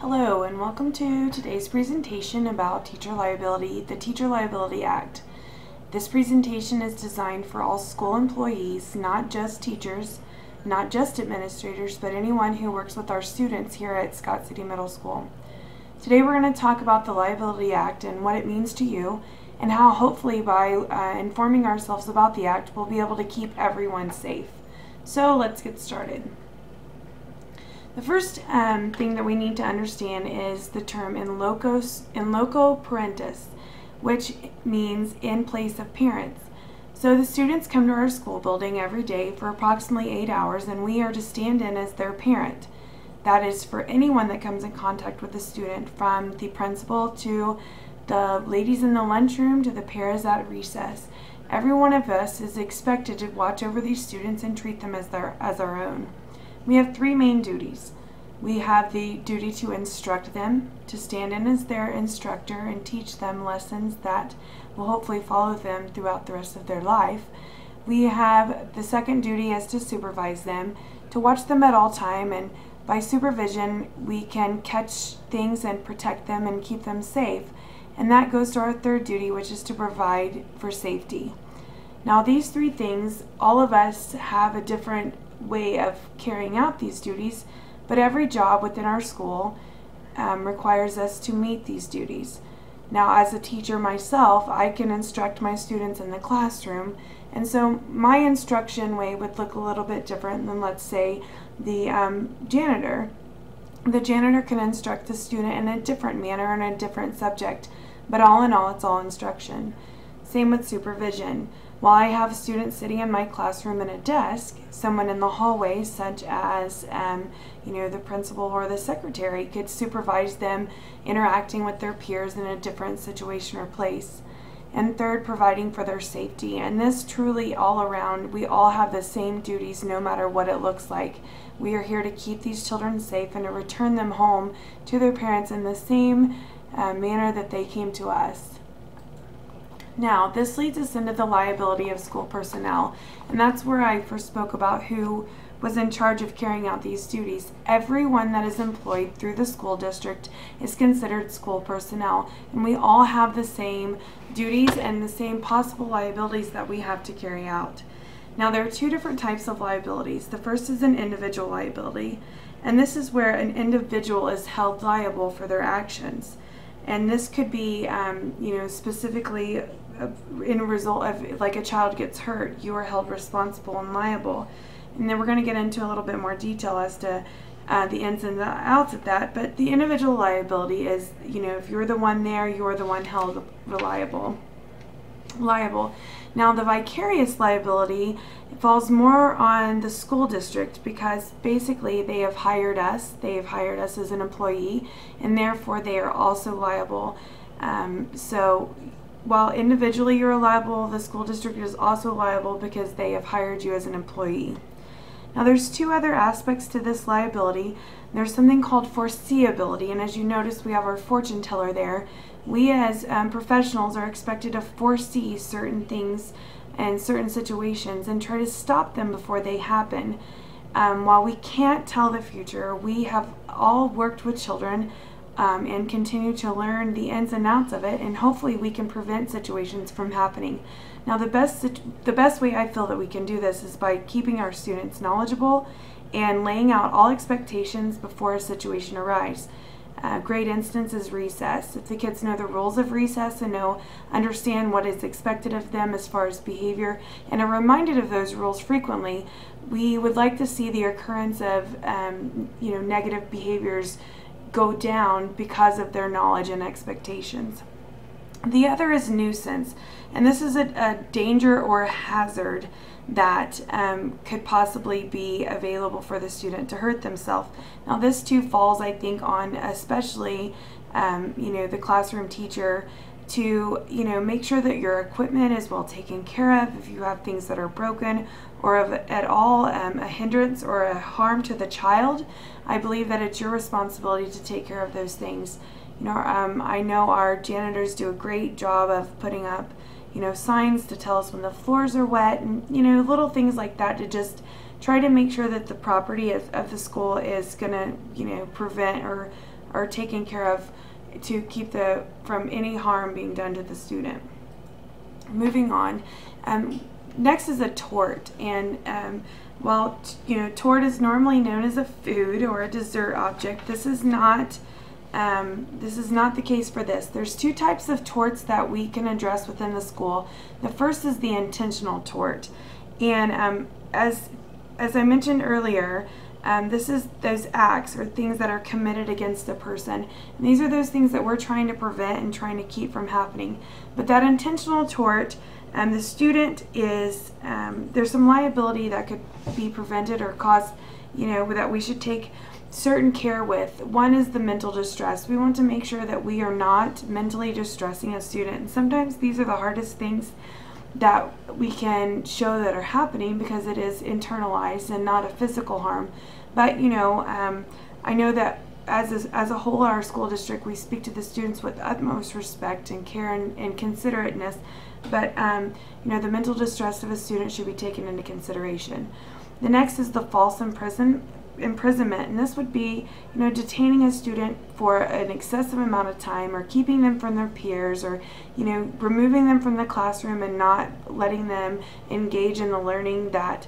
Hello and welcome to today's presentation about teacher liability, the Teacher Liability Act. This presentation is designed for all school employees, not just teachers, not just administrators, but anyone who works with our students here at Scott City Middle School. Today we're going to talk about the Liability Act and what it means to you, and how hopefully by informing ourselves about the Act we'll be able to keep everyone safe. So let's get started. The first thing that we need to understand is the term in loco parentis, which means in place of parents. So the students come to our school building every day for approximately 8 hours, and we are to stand in as their parent. That is for anyone that comes in contact with the student, from the principal to the ladies in the lunchroom to the paras at recess. Every one of us is expected to watch over these students and treat them as our own. We have three main duties. We have the duty to instruct them, to stand in as their instructor and teach them lessons that will hopefully follow them throughout the rest of their life. We have the second duty is to supervise them, to watch them at all time, and by supervision we can catch things and protect them and keep them safe. And that goes to our third duty, which is to provide for safety. Now these three things, all of us have a different way of carrying out these duties, but every job within our school requires us to meet these duties. Now, as a teacher myself, I can instruct my students in the classroom, and so my instruction way would look a little bit different than, let's say, the janitor. The janitor can instruct the student in a different manner and a different subject, but all in all, it's all instruction. Same with supervision. While I have students sitting in my classroom in a desk, someone in the hallway, such as the principal or the secretary, could supervise them interacting with their peers in a different situation or place. And third, providing for their safety. And this truly all around, we all have the same duties no matter what it looks like. We are here to keep these children safe and to return them home to their parents in the same manner that they came to us. Now, this leads us into the liability of school personnel, and that's where I first spoke about who was in charge of carrying out these duties. Everyone that is employed through the school district is considered school personnel, and we all have the same duties and the same possible liabilities that we have to carry out. Now, there are two different types of liabilities. The first is an individual liability, and this is where an individual is held liable for their actions. And this could be, specifically in a result of, like, a child gets hurt, you are held responsible and liable. And then we're going to get into a little bit more detail as to the ins and the outs of that. But the individual liability is, if you're the one there, you're the one held liable. Now, the vicarious liability falls more on the school district, because basically they have hired us as an employee, and therefore they are also liable. So while individually you're liable, the school district is also liable because they have hired you as an employee. Now, there's two other aspects to this liability. There's something called foreseeability, and as you notice, we have our fortune teller there. We as professionals are expected to foresee certain things and certain situations and try to stop them before they happen. While we can't tell the future, we have all worked with children and continue to learn the ins and outs of it, and hopefully we can prevent situations from happening. Now, the best way I feel that we can do this is by keeping our students knowledgeable and laying out all expectations before a situation arises. A great instance is recess. If the kids know the rules of recess and understand what is expected of them as far as behavior and are reminded of those rules frequently, we would like to see the occurrence of negative behaviors go down because of their knowledge and expectations. The other is nuisance, and this is a danger or a hazard that could possibly be available for the student to hurt themselves. Now, this too falls, I think, on especially the classroom teacher to make sure that your equipment is well taken care of. If you have things that are broken or of at all a hindrance or a harm to the child, I believe that it's your responsibility to take care of those things. I know our janitors do a great job of putting up signs to tell us when the floors are wet, and little things like that to just try to make sure that the property of the school is going to, prevent or are taken care of to keep from any harm being done to the student. Moving on, next is a tort, and while tort is normally known as a food or a dessert object, this is not the case for this. There's two types of torts that we can address within the school. The first is the intentional tort, and as I mentioned earlier, this is those acts or things that are committed against a person. And these are those things that we're trying to prevent and trying to keep from happening. But that intentional tort, the student is, there's some liability that could be prevented or caused, that we should take certain care with. One is the mental distress. We want to make sure that we are not mentally distressing a student. And sometimes these are the hardest things that we can show that are happening because it is internalized and not a physical harm. But I know that as a whole, our school district, we speak to the students with utmost respect and care and considerateness. But the mental distress of a student should be taken into consideration. The next is the false imprisonment, and this would be detaining a student for an excessive amount of time, or keeping them from their peers, or removing them from the classroom and not letting them engage in the learning that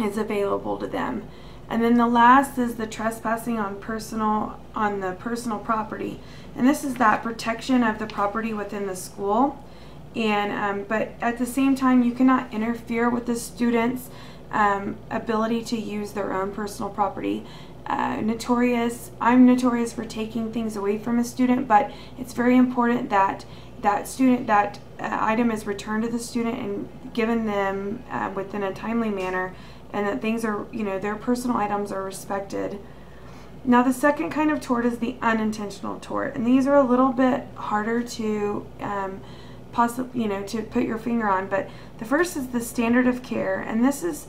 is available to them. And then the last is the trespassing on the personal property, and this is that protection of the property within the school. And but at the same time, you cannot interfere with the students' ability to use their own personal property. I'm notorious for taking things away from a student, but it's very important that that item is returned to the student and given them within a timely manner, and that things are, their personal items are respected. Now, the second kind of tort is the unintentional tort, and these are a little bit harder to to put your finger on. But the first is the standard of care, and this is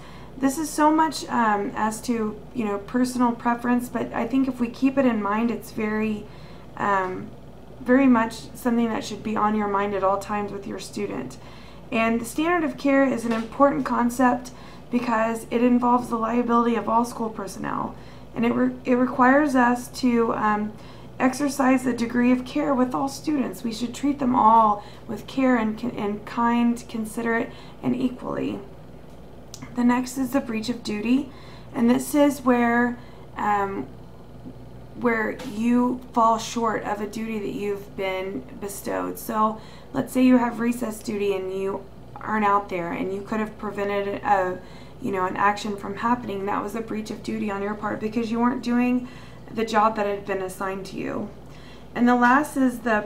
so much as to personal preference, but I think if we keep it in mind, it's very much something that should be on your mind at all times with your student. And the standard of care is an important concept because it involves the liability of all school personnel, and it requires us to exercise a degree of care with all students. We should treat them all with care and kind, considerate, and equally. The next is the breach of duty, and this is where you fall short of a duty that you've been bestowed. So let's say you have recess duty and you aren't out there, and you could have prevented an action from happening. That was a breach of duty on your part because you weren't doing the job that had been assigned to you. And the last is the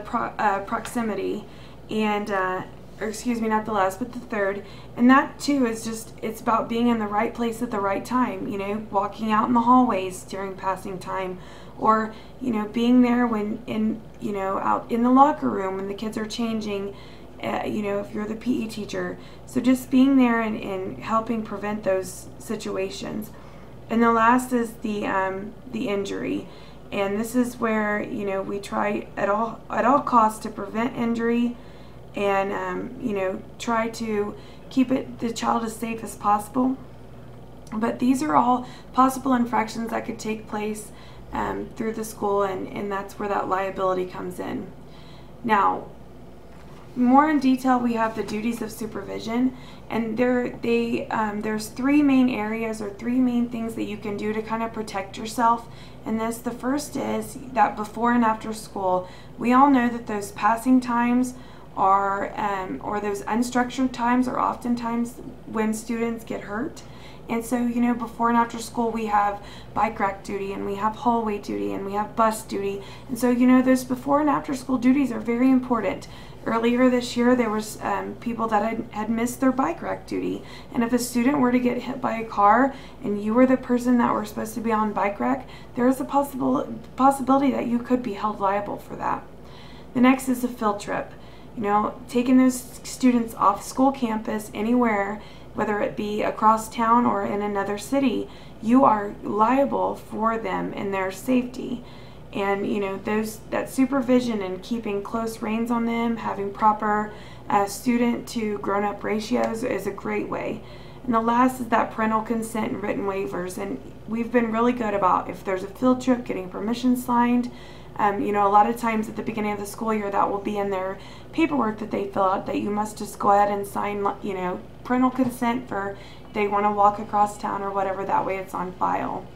proximity, and or excuse me, not the last, but the third. And that too is it's about being in the right place at the right time, walking out in the hallways during passing time, or being there when out in the locker room when the kids are changing, if you're the PE teacher. So just being there and helping prevent those situations. And the last is the injury, and this is where we try at all costs to prevent injury, and try to keep the child as safe as possible. But these are all possible infractions that could take place through the school, and that's where that liability comes in. Now, more in detail, we have the duties of supervision, and there's three main areas or three main things that you can do to kind of protect yourself. And the first is that before and after school, we all know that those passing times or those unstructured times are oftentimes when students get hurt. And so, before and after school, we have bike rack duty, and we have hallway duty, and we have bus duty. And so, those before and after school duties are very important. Earlier this year, there was people that had missed their bike rack duty. And if a student were to get hit by a car and you were the person that were supposed to be on bike rack, there is a possibility that you could be held liable for that. The next is a field trip. Taking those students off school campus anywhere, whether it be across town or in another city, you are liable for them and their safety. And that supervision and keeping close reins on them, having proper student to grown-up ratios is a great way. And the last is that parental consent and written waivers. And we've been really good about, if there's a field trip, getting permission signed. You know, a lot of times at the beginning of the school year, that will be in their paperwork that they fill out, that you must just go ahead and sign, you know, parental consent for they want to walk across town or whatever. That way it's on file.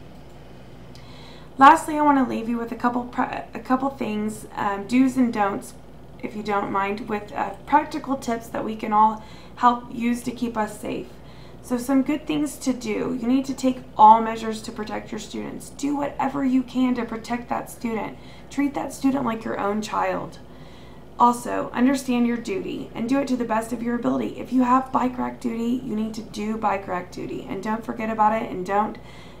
Lastly, I want to leave you with a couple things, do's and don'ts, if you don't mind, with practical tips that we can all help use to keep us safe. So some good things to do. You need to take all measures to protect your students. Do whatever you can to protect that student. Treat that student like your own child. Also, understand your duty and do it to the best of your ability. If you have bike rack duty, you need to do bike rack duty, and don't forget about it, and don't,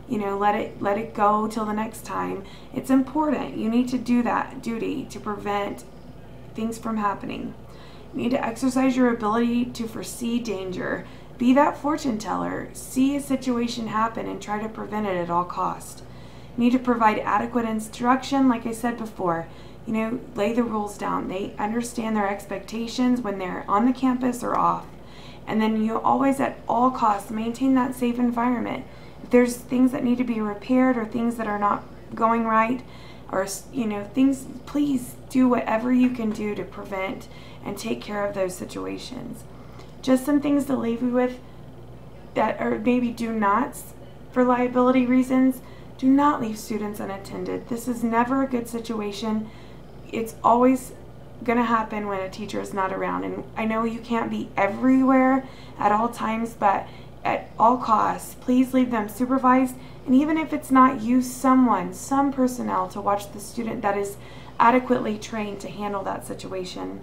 you know, let it go till the next time. It's important. You need to do that duty to prevent things from happening. You need to exercise your ability to foresee danger. Be that fortune teller. See a situation happen and try to prevent it at all costs. You need to provide adequate instruction, like I said before. You know, lay the rules down. They understand their expectations when they're on the campus or off. And then you always, at all costs, maintain that safe environment. If there's things that need to be repaired or things that are not going right, or, you know, things, please do whatever you can do to prevent and take care of those situations. Just some things to leave you with that are maybe do nots for liability reasons. Do not leave students unattended. This is never a good situation. It's always going to happen when a teacher is not around. And I know you can't be everywhere at all times, but at all costs, please leave them supervised. And even if it's not you, some personnel to watch the student that is adequately trained to handle that situation.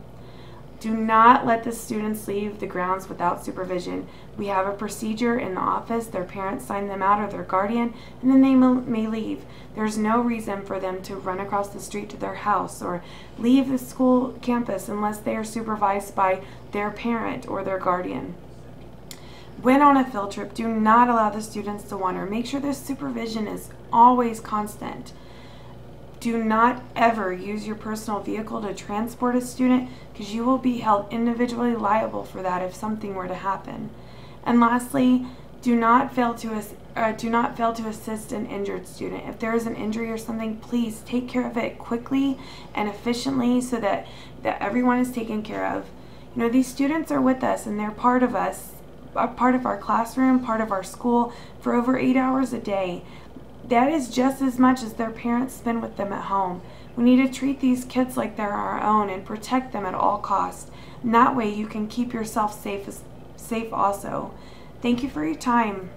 Do not let the students leave the grounds without supervision. We have a procedure in the office. Their parents sign them out, or their guardian, and then they may leave. There's no reason for them to run across the street to their house or leave the school campus unless they are supervised by their parent or their guardian. When on a field trip, do not allow the students to wander. Make sure the supervision is always constant. Do not ever use your personal vehicle to transport a student, because you will be held individually liable for that if something were to happen. And lastly, do not fail to assist an injured student. If there is an injury or something, please take care of it quickly and efficiently so that everyone is taken care of. You know, these students are with us and they're part of us, a part of our classroom, part of our school for over 8 hours a day. That is just as much as their parents spend with them at home. We need to treat these kids like they're our own and protect them at all costs. And that way you can keep yourself safe also. Thank you for your time.